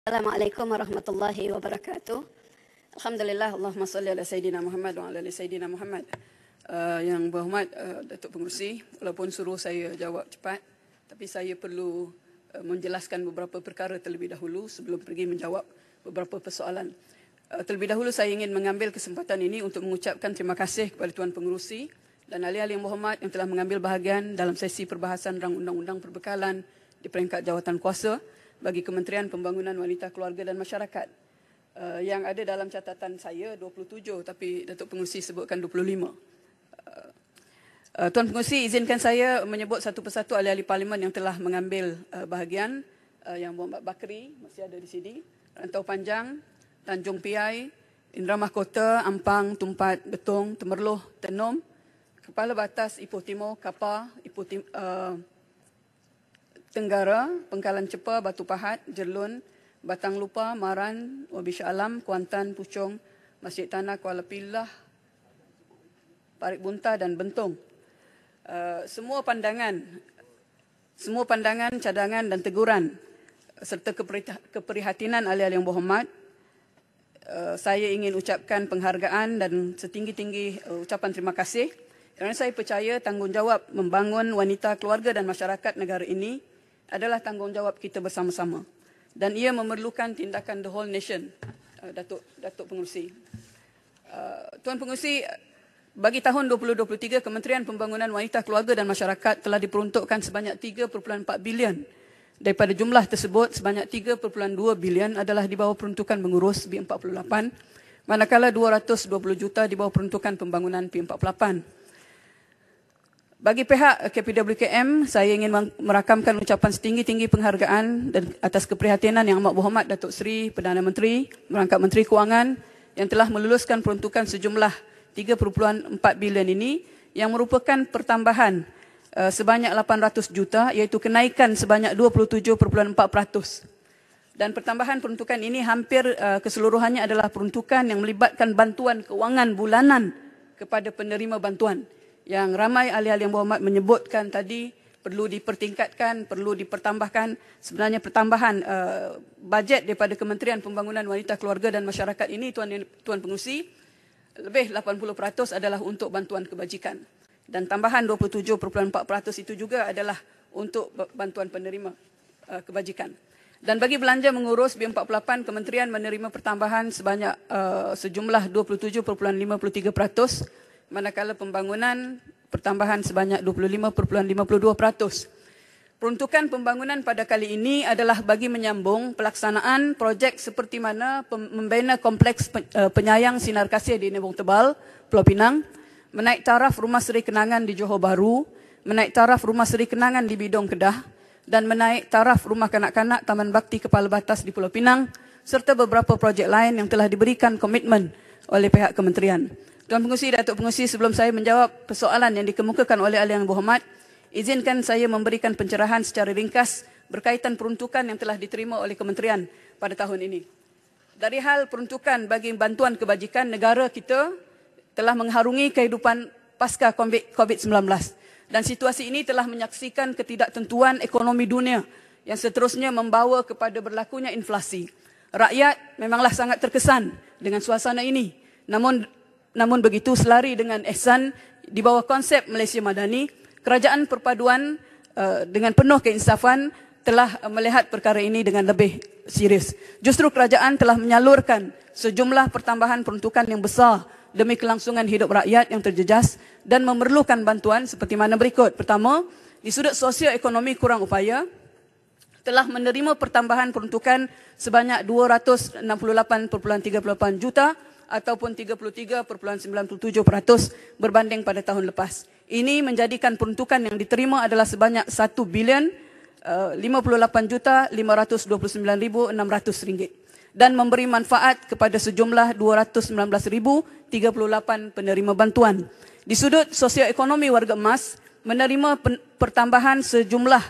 Assalamualaikum warahmatullahi wabarakatuh. Alhamdulillah, Allahumma salli ala Sayyidina Muhammad wa ala ali Sayyidina Muhammad. Yang berhormat Datuk Pengerusi, walaupun suruh saya jawab cepat, tapi saya perlu menjelaskan beberapa perkara terlebih dahulu sebelum pergi menjawab beberapa persoalan. Terlebih dahulu saya ingin mengambil kesempatan ini untuk mengucapkan terima kasih kepada Tuan Pengerusi dan ahli-ahli yang berhormat yang telah mengambil bahagian dalam sesi perbahasan rang undang-undang perbekalan di peringkat jawatan kuasa bagi Kementerian Pembangunan Wanita, Keluarga dan Masyarakat. Yang ada dalam catatan saya 27, tapi Datuk Pengerusi sebutkan 25. Tuan Pengerusi, izinkan saya menyebut satu persatu ahli-ahli parlimen yang telah mengambil bahagian. Yang Muhammad Bakri masih ada di sini, Rantau Panjang, Tanjung Piai, Indra Mahkota, Ampang, Tumpat, Betong, Temerloh, Tenom, Kepala Batas Ipoh Timur, Kapar, Tenggara, Pengkalan Cepa, Batu Pahat, Jerlun, Batang Lupa, Maran, Wabi Shah Alam, Kuantan, Puchong, Masjid Tanah, Kuala Pilah, Parit Bunta dan Bentong. Semua pandangan, cadangan dan teguran serta keprihatinan ahli-ahli yang berhormat, saya ingin ucapkan penghargaan dan setinggi-tinggi ucapan terima kasih kerana saya percaya tanggungjawab membangun wanita, keluarga dan masyarakat negara ini adalah tanggungjawab kita bersama-sama dan ia memerlukan tindakan the whole nation. Datuk Pengerusi, Tuan Pengerusi, bagi tahun 2023 Kementerian Pembangunan Wanita, Keluarga dan Masyarakat telah diperuntukkan sebanyak 3.4 bilion. Daripada jumlah tersebut, sebanyak 3.2 bilion adalah di bawah peruntukan mengurus B48, manakala 220 juta di bawah peruntukan pembangunan P48. Bagi pihak KPWKM, saya ingin merakamkan ucapan setinggi-tinggi penghargaan dan atas keprihatinan yang amat berhormat Datuk Seri Perdana Menteri, merangkap Menteri Kewangan yang telah meluluskan peruntukan sejumlah 3.4 bilion ini yang merupakan pertambahan sebanyak 800 juta iaitu kenaikan sebanyak 27.4%. Dan pertambahan peruntukan ini hampir keseluruhannya adalah peruntukan yang melibatkan bantuan kewangan bulanan kepada penerima bantuan. Yang ramai ahli-ahli yang berhormat menyebutkan tadi perlu dipertingkatkan, perlu dipertambahkan. Sebenarnya pertambahan bajet daripada Kementerian Pembangunan Wanita, Keluarga dan Masyarakat ini, Tuan Pengerusi, lebih 80% adalah untuk bantuan kebajikan. Dan tambahan 27.4% itu juga adalah untuk bantuan penerima kebajikan. Dan bagi belanja mengurus B48, Kementerian menerima pertambahan sebanyak sejumlah 27.53%, manakala pembangunan pertambahan sebanyak 25.52%. Peruntukan pembangunan pada kali ini adalah bagi menyambung pelaksanaan projek seperti mana membina kompleks penyayang sinar kasih di Nebong Tebal, Pulau Pinang, menaik taraf Rumah Seri Kenangan di Johor Bahru, menaik taraf Rumah Seri Kenangan di Bidong Kedah, dan menaik taraf Rumah Kanak-Kanak Taman Bakti Kepala Batas di Pulau Pinang, serta beberapa projek lain yang telah diberikan komitmen oleh pihak kementerian. Tuan Pengerusi, Datuk Pengerusi, sebelum saya menjawab persoalan yang dikemukakan oleh ahli yang berhormat, izinkan saya memberikan pencerahan secara ringkas berkaitan peruntukan yang telah diterima oleh kementerian pada tahun ini. Dari hal peruntukan bagi bantuan kebajikan, negara kita telah mengharungi kehidupan pasca COVID-19 dan situasi ini telah menyaksikan ketidaktentuan ekonomi dunia yang seterusnya membawa kepada berlakunya inflasi. Rakyat memanglah sangat terkesan dengan suasana ini. Namun begitu, selari dengan ihsan di bawah konsep Malaysia Madani, kerajaan perpaduan dengan penuh keinsafan telah melihat perkara ini dengan lebih serius. Justru kerajaan telah menyalurkan sejumlah pertambahan peruntukan yang besar demi kelangsungan hidup rakyat yang terjejas dan memerlukan bantuan seperti mana berikut. Pertama, di sudut sosioekonomi kurang upaya, telah menerima pertambahan peruntukan sebanyak 268.38 juta ataupun 33.97% berbanding pada tahun lepas. Ini menjadikan peruntukan yang diterima adalah sebanyak 1 bilion 58.529.600 ringgit dan memberi manfaat kepada sejumlah 219.038 penerima bantuan. Di sudut sosioekonomi warga emas, menerima pertambahan sejumlah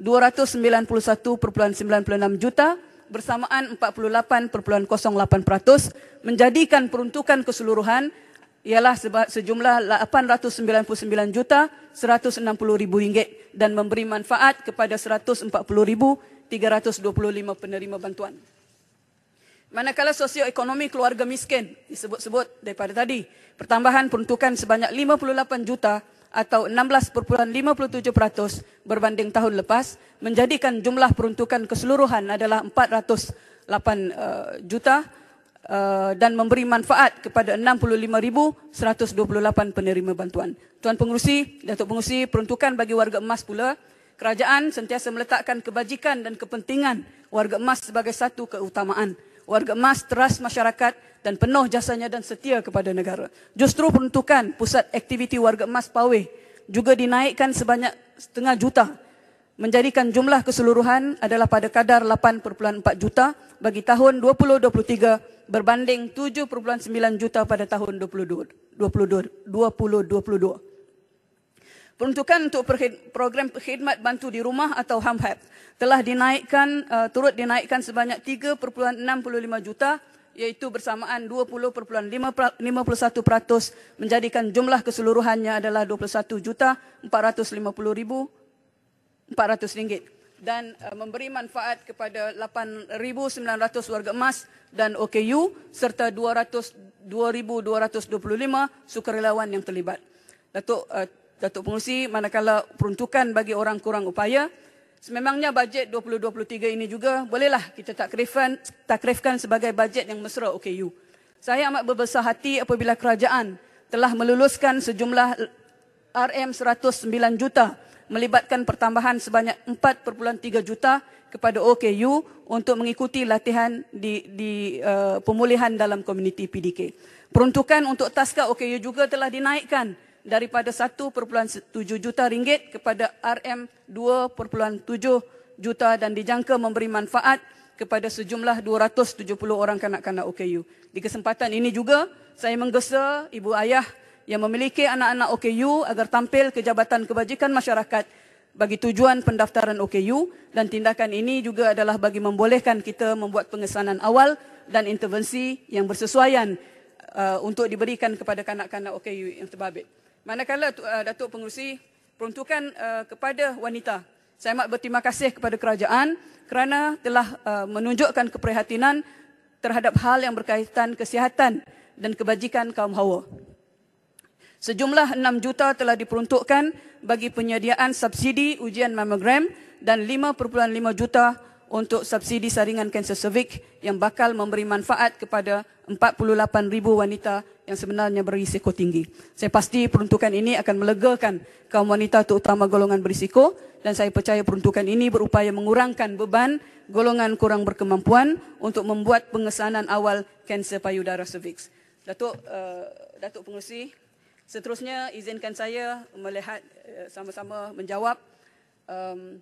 291.96 juta bersamaan 48.08%, menjadikan peruntukan keseluruhan ialah sejumlah 899 juta 160 ribu ringgit dan memberi manfaat kepada 140.325 penerima bantuan. Manakala sosioekonomi keluarga miskin disebut-sebut daripada tadi, pertambahan peruntukan sebanyak 58 juta atau 16.57% berbanding tahun lepas, menjadikan jumlah peruntukan keseluruhan adalah 408 juta dan memberi manfaat kepada 65,128 penerima bantuan. Tuan Pengerusi, Datuk Pengerusi, peruntukan bagi warga emas pula, kerajaan sentiasa meletakkan kebajikan dan kepentingan warga emas sebagai satu keutamaan. Warga emas teras masyarakat dan penuh jasanya dan setia kepada negara. Justru peruntukan pusat aktiviti warga emas Paweh juga dinaikkan sebanyak setengah juta, menjadikan jumlah keseluruhan adalah pada kadar 8.4 juta bagi tahun 2023 berbanding 7.9 juta pada tahun 2022. Peruntukan untuk program perkhidmat bantu di rumah atau HAMHAP telah dinaikkan, turut dinaikkan sebanyak 3.65 juta, iaitu bersamaan 20.51%, menjadikan jumlah keseluruhannya adalah 21.450.400 ringgit dan memberi manfaat kepada 8.900 warga emas dan OKU serta 2.225 sukarelawan yang terlibat. Datuk Pengerusi, manakala peruntukan bagi orang kurang upaya, sememangnya bajet 2023 ini juga bolehlah kita takrifkan sebagai bajet yang mesra OKU. Saya amat berbesar hati apabila kerajaan telah meluluskan sejumlah RM109 juta melibatkan pertambahan sebanyak 4.3 juta kepada OKU untuk mengikuti latihan di pemulihan dalam komuniti PDK. Peruntukan untuk taska OKU juga telah dinaikkan daripada 1.7 juta ringgit kepada RM2.7 juta dan dijangka memberi manfaat kepada sejumlah 270 orang kanak-kanak OKU. Di kesempatan ini juga saya menggesa ibu ayah yang memiliki anak-anak OKU agar tampil ke Jabatan Kebajikan Masyarakat bagi tujuan pendaftaran OKU, dan tindakan ini juga adalah bagi membolehkan kita membuat pengesanan awal dan intervensi yang bersesuaian untuk diberikan kepada kanak-kanak OKU yang terbabit. Manakala Datuk Pengerusi, peruntukan kepada wanita, saya amat berterima kasih kepada kerajaan kerana telah menunjukkan keprihatinan terhadap hal yang berkaitan kesihatan dan kebajikan kaum hawa. Sejumlah 6 juta telah diperuntukkan bagi penyediaan subsidi ujian mamogram dan 5.5 juta untuk subsidi saringan kanser cervix yang bakal memberi manfaat kepada 48,000 wanita yang sebenarnya berisiko tinggi. Saya pasti peruntukan ini akan melegakan kaum wanita terutama golongan berisiko, dan saya percaya peruntukan ini berupaya mengurangkan beban golongan kurang berkemampuan untuk membuat pengesanan awal kanser payudara cervix. Datuk Pengerusi, seterusnya izinkan saya melihat sama-sama menjawab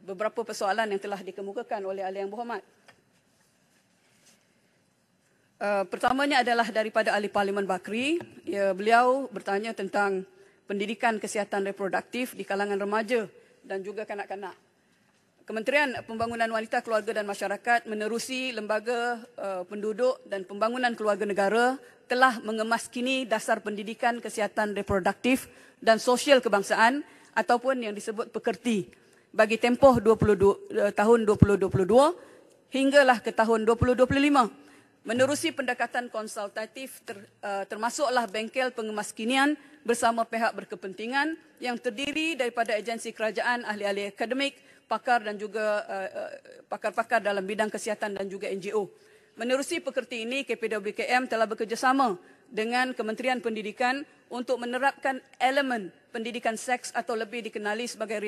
beberapa persoalan yang telah dikemukakan oleh ahli yang berhormat. Pertamanya adalah daripada ahli Parlimen Bakri. Beliau bertanya tentang pendidikan kesihatan reproduktif di kalangan remaja dan juga kanak-kanak. Kementerian Pembangunan Wanita, Keluarga dan Masyarakat menerusi Lembaga Penduduk dan Pembangunan Keluarga Negara telah mengemaskini dasar pendidikan kesihatan reproduktif dan sosial kebangsaan ataupun yang disebut pekerti bagi tempoh tahun 2022 hinggalah ke tahun 2025. Menerusi pendekatan konsultatif termasuklah bengkel pengemaskinian bersama pihak berkepentingan yang terdiri daripada agensi kerajaan, ahli-ahli akademik, pakar dan juga pakar-pakar dalam bidang kesihatan dan juga NGO. Menerusi pekerti ini, KPWKM telah bekerjasama dengan Kementerian Pendidikan untuk menerapkan elemen pendidikan seks atau lebih dikenali sebagai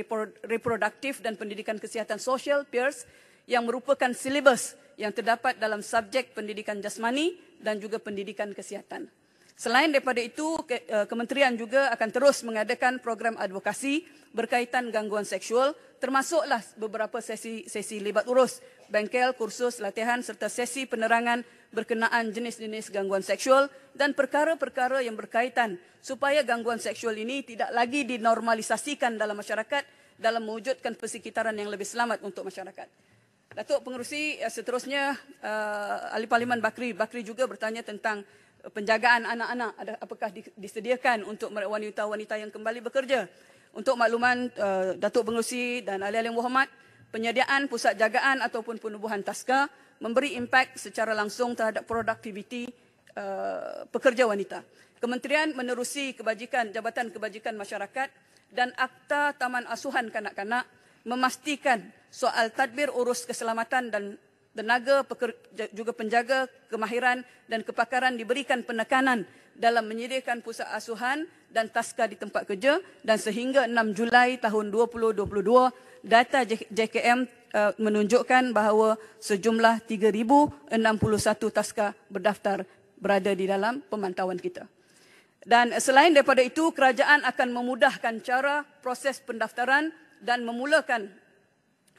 reproduktif dan pendidikan kesihatan sosial (PEERS) yang merupakan silibus yang terdapat dalam subjek pendidikan jasmani dan juga pendidikan kesihatan. Selain daripada itu, kementerian juga akan terus mengadakan program advokasi berkaitan gangguan seksual, termasuklah beberapa sesi libat urus, bengkel, kursus, latihan serta sesi penerangan berkenaan jenis-jenis gangguan seksual dan perkara-perkara yang berkaitan supaya gangguan seksual ini tidak lagi dinormalisasikan dalam masyarakat dalam mewujudkan persekitaran yang lebih selamat untuk masyarakat. Datuk Pengerusi, seterusnya ahli Parlimen Bakri juga bertanya tentang penjagaan anak-anak, apakah disediakan untuk wanita-wanita yang kembali bekerja. Untuk makluman Datuk Pengerusi dan ahli-ahli yang berhormat, penyediaan pusat jagaan ataupun penubuhan taska memberi impak secara langsung terhadap produktiviti pekerja wanita. Kementerian menerusi Jabatan Kebajikan Masyarakat dan Akta Taman Asuhan Kanak-Kanak memastikan soal tadbir urus keselamatan dan tenaga juga penjaga kemahiran dan kepakaran diberikan penekanan dalam menyediakan pusat asuhan dan taska di tempat kerja, dan sehingga 6 Julai tahun 2022 data JKM menunjukkan bahawa sejumlah 3,061 taska berdaftar berada di dalam pemantauan kita. Dan selain daripada itu, kerajaan akan memudahkan cara proses pendaftaran dan memulakan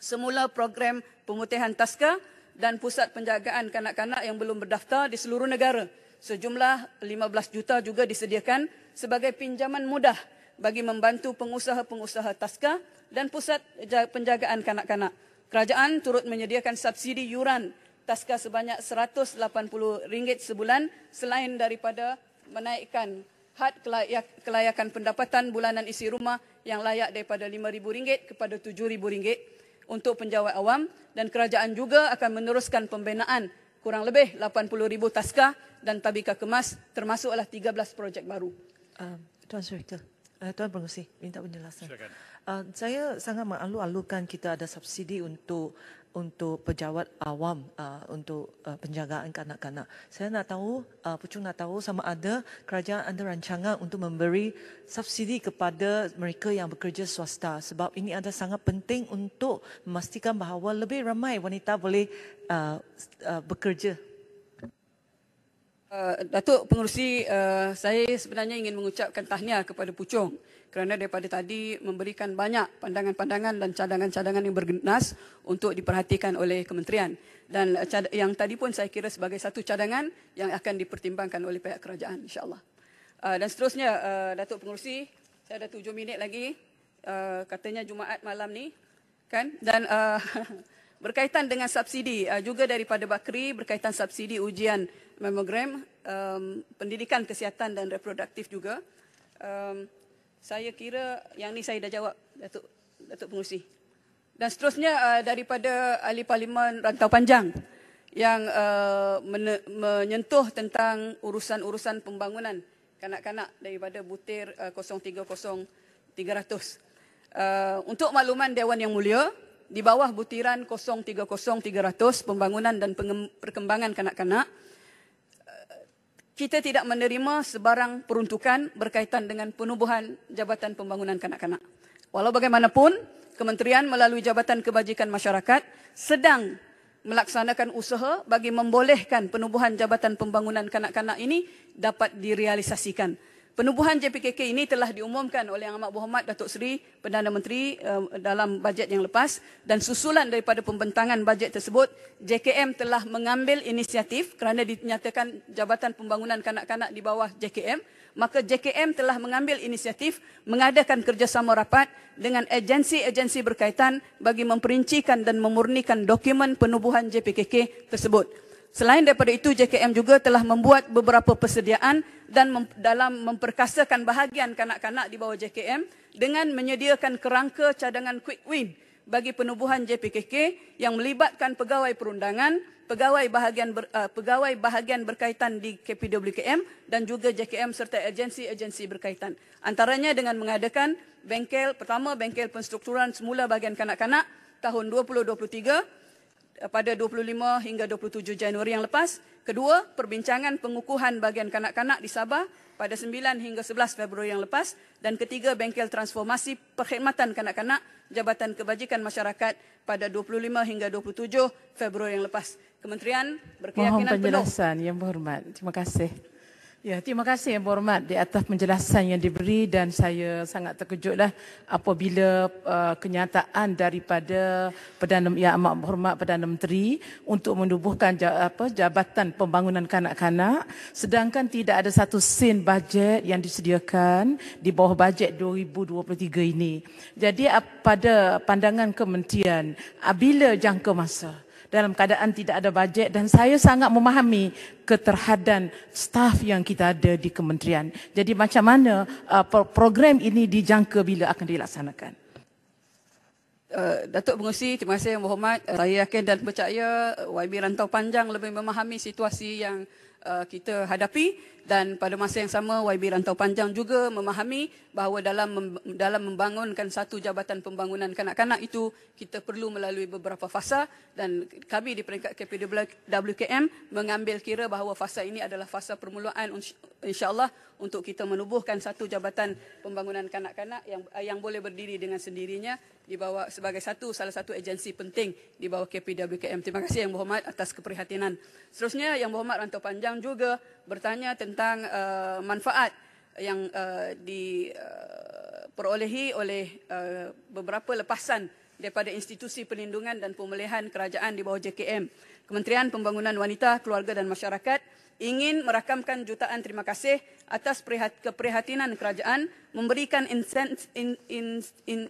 semula program pemutihan taska dan pusat penjagaan kanak-kanak yang belum berdaftar di seluruh negara. Sejumlah 15 juta juga disediakan sebagai pinjaman mudah bagi membantu pengusaha-pengusaha taska dan pusat penjagaan kanak-kanak. Kerajaan turut menyediakan subsidi yuran taska sebanyak RM180 sebulan selain daripada menaikkan had kelayakan pendapatan bulanan isi rumah yang layak daripada RM5,000 kepada RM7,000 untuk penjawat awam, dan kerajaan juga akan meneruskan pembinaan kurang lebih 80,000 taska dan tabika kemas, termasuklah 13 projek baru. Tuan Syarika, Tuan Pengerusi, minta penjelasan. Saya sangat mengalu-alukan kita ada subsidi untuk pejabat awam untuk penjagaan kanak-kanak. Saya nak tahu, Pucung nak tahu sama ada kerajaan ada rancangan untuk memberi subsidi kepada mereka yang bekerja swasta, sebab ini ada sangat penting untuk memastikan bahawa lebih ramai wanita boleh bekerja. Datuk Pengerusi, saya sebenarnya ingin mengucapkan tahniah kepada Pucung kerana daripada tadi memberikan banyak pandangan-pandangan dan cadangan-cadangan yang bergenas untuk diperhatikan oleh kementerian. Dan yang tadi pun saya kira sebagai satu cadangan yang akan dipertimbangkan oleh pihak kerajaan, insyaAllah. Dan seterusnya, Datuk Pengerusi, saya ada 7 minit lagi, katanya Jumaat malam ni, kan? Dan berkaitan dengan subsidi, juga daripada Bakri, berkaitan subsidi ujian mamogram, pendidikan kesihatan dan reproduktif juga. Saya kira yang ni saya dah jawab, Datuk Pengerusi. Dan seterusnya daripada Ahli Parlimen Rantau Panjang yang menyentuh tentang urusan-urusan pembangunan kanak-kanak daripada butir 030300. Untuk makluman Dewan Yang Mulia, di bawah butiran 030300 pembangunan dan perkembangan kanak-kanak, kita tidak menerima sebarang peruntukan berkaitan dengan penubuhan Jabatan Pembangunan Kanak-Kanak. Walau bagaimanapun, Kementerian melalui Jabatan Kebajikan Masyarakat sedang melaksanakan usaha bagi membolehkan penubuhan Jabatan Pembangunan Kanak-Kanak ini dapat direalisasikan. Penubuhan JPKK ini telah diumumkan oleh Yang Amat Berhormat Datuk Seri Perdana Menteri dalam bajet yang lepas, dan susulan daripada pembentangan bajet tersebut, JKM telah mengambil inisiatif kerana dinyatakan Jabatan Pembangunan Kanak-Kanak di bawah JKM, maka JKM telah mengambil inisiatif mengadakan kerjasama rapat dengan agensi-agensi berkaitan bagi memperincikan dan memurnikan dokumen penubuhan JPKK tersebut. Selain daripada itu, JKM juga telah membuat beberapa persediaan dan dalam memperkasakan bahagian kanak-kanak di bawah JKM dengan menyediakan kerangka cadangan quick win bagi penubuhan JPKK yang melibatkan pegawai perundangan, pegawai bahagian berkaitan di KPWKM dan juga JKM serta agensi-agensi berkaitan. Antaranya dengan mengadakan bengkel penstrukturan semula bahagian kanak-kanak tahun 2023 pada 25 hingga 27 Januari yang lepas. Kedua, perbincangan pengukuhan bahagian kanak-kanak di Sabah pada 9 hingga 11 Februari yang lepas. Dan ketiga, bengkel transformasi perkhidmatan kanak-kanak Jabatan Kebajikan Masyarakat pada 25 hingga 27 Februari yang lepas. Kementerian berkeyakinan penuh. Mohon penjelasan Yang Berhormat. Terima kasih. Ya, terima kasih Yang Berhormat di atas penjelasan yang diberi, dan saya sangat terkejutlah apabila kenyataan daripada Yang Amat Berhormat Perdana Menteri untuk menubuhkan Jabatan Pembangunan Kanak-Kanak, sedangkan tidak ada satu sen bajet yang disediakan di bawah bajet 2023 ini. Jadi pada pandangan kementerian, bila jangka masa dalam keadaan tidak ada bajet, dan saya sangat memahami keterhadan staf yang kita ada di kementerian. Jadi macam mana program ini dijangka bila akan dilaksanakan? Datuk Pengerusi, terima kasih Yang Berhormat. Saya yakin dan percaya YB Rantau Panjang lebih memahami situasi yang kita hadapi, dan pada masa yang sama YB Rantau Panjang juga memahami bahawa dalam membangunkan satu jabatan pembangunan kanak-kanak itu kita perlu melalui beberapa fasa, dan kami di peringkat KPWKM mengambil kira bahawa fasa ini adalah fasa permulaan insya-Allah untuk kita menubuhkan satu jabatan pembangunan kanak-kanak yang boleh berdiri dengan sendirinya di bawah sebagai salah satu agensi penting di bawah KPWKM. Terima kasih Yang Berhormat atas keprihatinan. Seterusnya Yang Berhormat Rantau Panjang juga bertanya tentang manfaat yang diperolehi oleh beberapa lepasan daripada institusi perlindungan dan pemulihan kerajaan di bawah JKM. Kementerian Pembangunan Wanita, Keluarga dan Masyarakat ingin merakamkan jutaan terima kasih atas keprihatinan kerajaan memberikan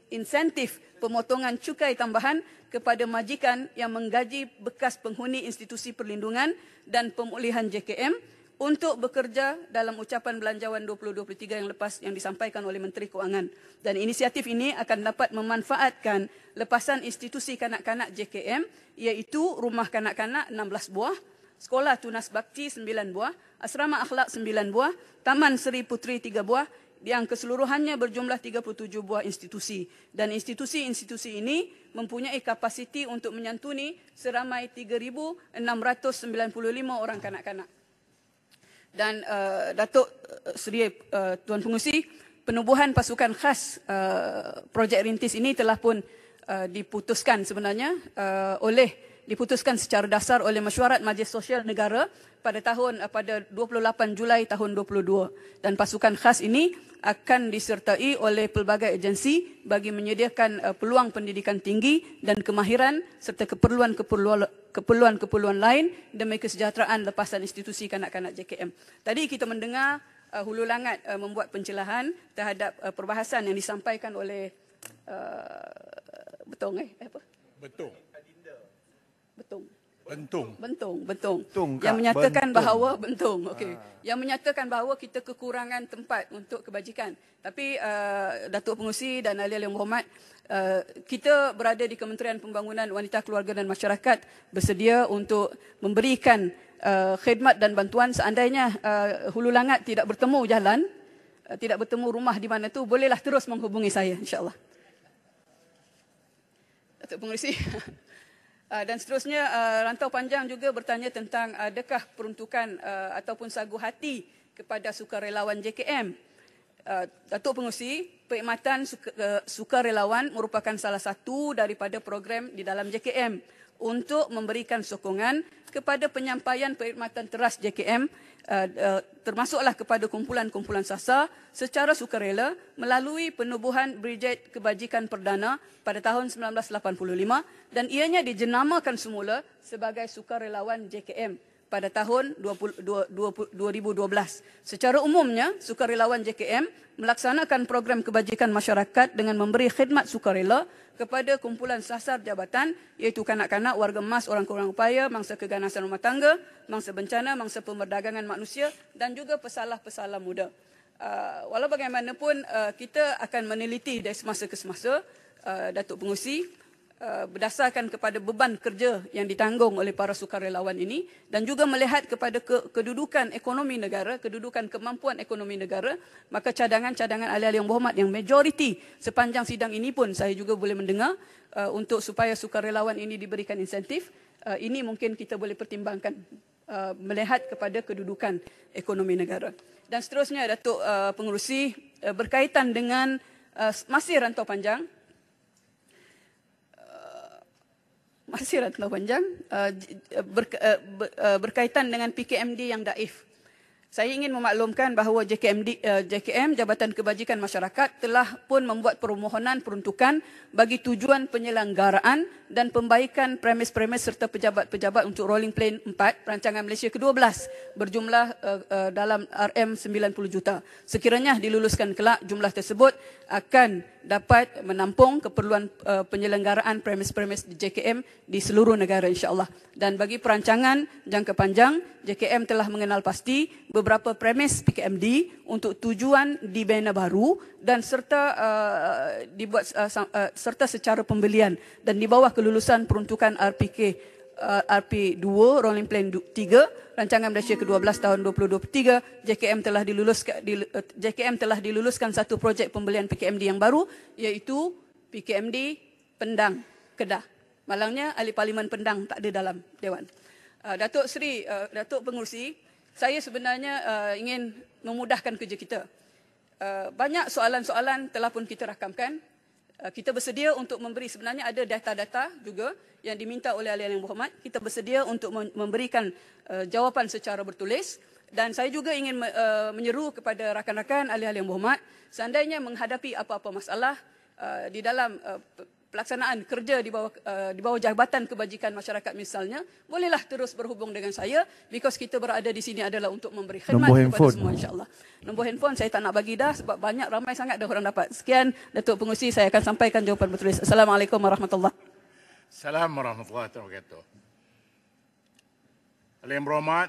insentif pemotongan cukai tambahan kepada majikan yang menggaji bekas penghuni institusi perlindungan dan pemulihan JKM untuk bekerja dalam ucapan belanjawan 2023 yang lepas yang disampaikan oleh Menteri Kewangan. Dan inisiatif ini akan dapat memanfaatkan lepasan institusi kanak-kanak JKM, iaitu Rumah Kanak-kanak 16 buah, Sekolah Tunas Bakti 9 buah, Asrama Akhlak 9 buah, Taman Seri Puteri 3 buah, yang keseluruhannya berjumlah 37 buah institusi. Dan institusi-institusi ini mempunyai kapasiti untuk menyantuni seramai 3,695 orang kanak-kanak. Dan Datuk Seri Tuan Pengerusi, penubuhan pasukan khas projek rintis ini telah pun diputuskan sebenarnya diputuskan secara dasar oleh Mesyuarat Majlis Sosial Negara pada 28 Julai tahun 2022, dan pasukan khas ini akan disertai oleh pelbagai agensi bagi menyediakan peluang pendidikan tinggi dan kemahiran serta keperluan lain demi kesejahteraan lepasan institusi kanak-kanak JKM. Tadi kita mendengar Hulu Langat membuat pencerahan terhadap perbahasan yang disampaikan oleh Bentung yang menyatakan bahawa yang menyatakan bahawa kita kekurangan tempat untuk kebajikan. Tapi Datuk Pengerusi dan ahli-ahli yang berhormat, kita berada di Kementerian Pembangunan Wanita, Keluarga dan Masyarakat bersedia untuk memberikan khidmat dan bantuan seandainya Hulu Langat tidak bertemu jalan, tidak bertemu rumah di mana tu, bolehlah terus menghubungi saya insya-Allah. Datuk Pengerusi. Dan seterusnya Rantau Panjang juga bertanya tentang adakah peruntukan ataupun sagu hati kepada sukarelawan JKM. Datuk Pengerusi, perkhidmatan sukarelawan merupakan salah satu daripada program di dalam JKM untuk memberikan sokongan kepada penyampaian perkhidmatan teras JKM, termasuklah kepada kumpulan-kumpulan SASA secara sukarela melalui penubuhan Brigade Kebajikan Perdana pada tahun 1985, dan ianya dijenamakan semula sebagai sukarelawan JKM pada tahun 2012. Secara umumnya, sukarelawan JKM melaksanakan program kebajikan masyarakat dengan memberi khidmat sukarela kepada kumpulan sasar jabatan, iaitu kanak-kanak, warga emas, orang kurang upaya, mangsa keganasan rumah tangga, mangsa bencana, mangsa pemerdagangan manusia dan juga pesalah-pesalah muda. Walau bagaimanapun, kita akan meneliti dari semasa ke semasa, Datuk Pengerusi, berdasarkan kepada beban kerja yang ditanggung oleh para sukarelawan ini dan juga melihat kepada kedudukan ekonomi negara, kedudukan kemampuan ekonomi negara, maka cadangan-cadangan ahli-ahli yang berhormat yang majoriti sepanjang sidang ini pun saya juga boleh mendengar untuk supaya sukarelawan ini diberikan insentif. Ini mungkin kita boleh pertimbangkan melihat kepada kedudukan ekonomi negara. Dan seterusnya Datuk Pengerusi, berkaitan dengan masih Rantau Panjang, berkaitan dengan PKMD yang daif. Saya ingin memaklumkan bahawa JKM, Jabatan Kebajikan Masyarakat, telah pun membuat permohonan peruntukan bagi tujuan penyelenggaraan dan pembaikan premis-premis serta pejabat-pejabat untuk Rolling Plan 4 Perancangan Malaysia ke-12 berjumlah dalam RM 90 juta. Sekiranya diluluskan kelak, jumlah tersebut akan dapat menampung keperluan penyelenggaraan premis-premis di JKM di seluruh negara insya-Allah. Dan bagi perancangan jangka panjang, JKM telah mengenal pasti beberapa premis PKMD untuk tujuan dibina baru dan serta dibuat serta secara pembelian dan di bawah kelulusan peruntukan RP2 Rolling Plan 3 Rancangan Malaysia ke-12 tahun 2023, JKM telah diluluskan satu projek pembelian PKMD yang baru, iaitu PKMD Pendang Kedah. Malangnya ahli parlimen Pendang tak ada dalam Dewan. Datuk Seri, Datuk Pengerusi, saya sebenarnya ingin memudahkan kerja kita. Banyak soalan-soalan telah pun kita rakamkan. Kita bersedia untuk memberi, sebenarnya ada data-data juga yang diminta oleh ahli-ahli yang berhormat. Kita bersedia untuk memberikan jawapan secara bertulis. Dan saya juga ingin menyeru kepada rakan-rakan ahli-ahli yang berhormat, seandainya menghadapi apa-apa masalah di dalam pelaksanaan kerja di bawah Jabatan Kebajikan Masyarakat misalnya, bolehlah terus berhubung dengan saya, because kita berada di sini adalah untuk memberi khidmat kepada semua insya-Allah. Nombor handphone saya tak nak bagi dah sebab ramai sangat dah orang dapat. Sekian Datuk Pengerusi, saya akan sampaikan jawapan bertulis. Assalamualaikum warahmatullahi wabarakatuh. Assalamualaikum warahmatullahi wabarakatuh. Ahli yang berhormat,